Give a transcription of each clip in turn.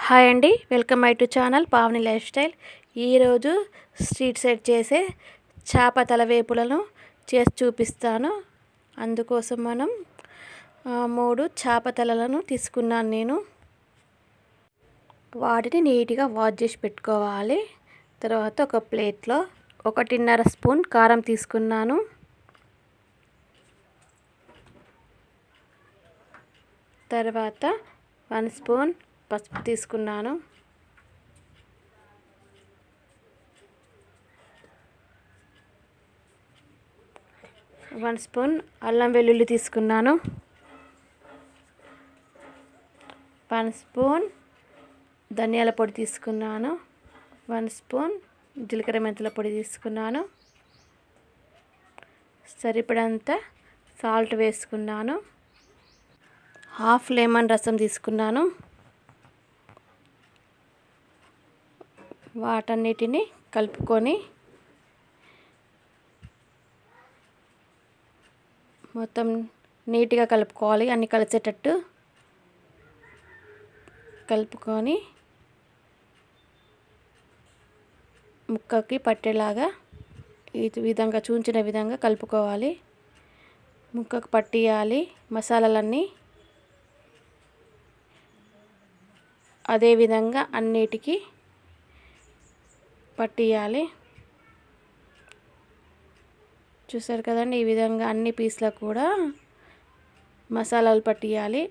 Hi అండి, welcome my to channel Pavani life style. ఈరోజు street side చేసే చేప తల వేపులను చేసి చూపిస్తాను. అందుకోసం మనం 3 చేప తలలను తీసుకున్నాను నేను. వాటిని నీట్గా వాష్ చేసి పెట్టుకోవాలి. తర్వాత ఒక ప్లేట్లో 1.5 స్పూన్ కారం తీసుకున్నాను. తర్వాత 1 స్పూన్ పసుపు తీసుకున్నాను. 1 స్పూన్ అల్లం వెల్లుల్లి తీసుకున్నాను. 1 స్పూన్ ధనియాల పొడి తీసుకున్నాను. 1 స్పూన్ జీలకర్ర మెంతుల పొడి తీసుకున్నాను. సరిపడంత సాల్ట్ వేసుకున్నాను. హాఫ్ లెమన్ రసం తీసుకున్నాను. వాటన్నిటిని కలుపుకొని మొత్తం నీట్గా కలుపుకోవాలి. అన్నీ కలిసేటట్టు కలుపుకొని ముక్కకి పట్టేలాగా ఈ విధంగా చూంచిన విధంగా కలుపుకోవాలి. ముక్కకు పట్టియాలి మసాలాలన్నీ. అదేవిధంగా అన్నిటికీ పట్టియాలి. చూసారు కదండి, ఈ విధంగా అన్ని పీస్లకు కూడా మసాలాలు పట్టియాలి.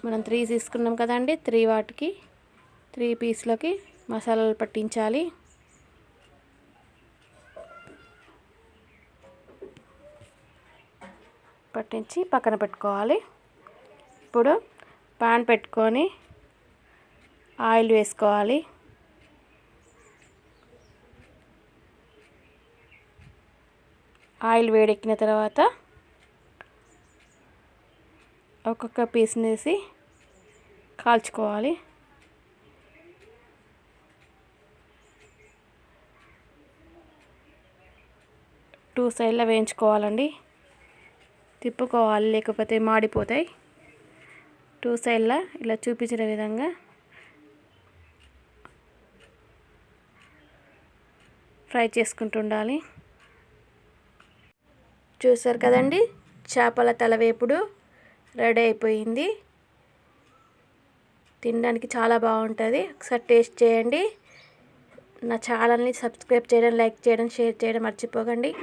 మనం 3 తీసుకున్నాం కదండి, 3 పీస్లకి మసాలాలు పట్టించాలి. పట్టించి పక్కన పెట్టుకోవాలి. ఇప్పుడు పాన్ పెట్టుకొని ఆయిల్ వేసుకోవాలి. ఆయిల్ వేడెక్కిన తర్వాత ఒక్కొక్క పీస్ని వేసి కాల్చుకోవాలి. టూ సైడ్లా వేయించుకోవాలండి. తిప్పుకోవాలి, లేకపోతే మాడిపోతాయి. 2 సైడ్లా ఇలా చూపించిన విధంగా ఫ్రై చేసుకుంటూ ఉండాలి. చూసారు కదండి, చేపల తల వేపుడు రెడీ అయిపోయింది. తినడానికి చాలా బాగుంటుంది. ఒకసారి టేస్ట్ చేయండి. నా ఛానల్ని సబ్స్క్రైబ్ చేయడం, లైక్ చేయడం, షేర్ చేయడం మర్చిపోకండి.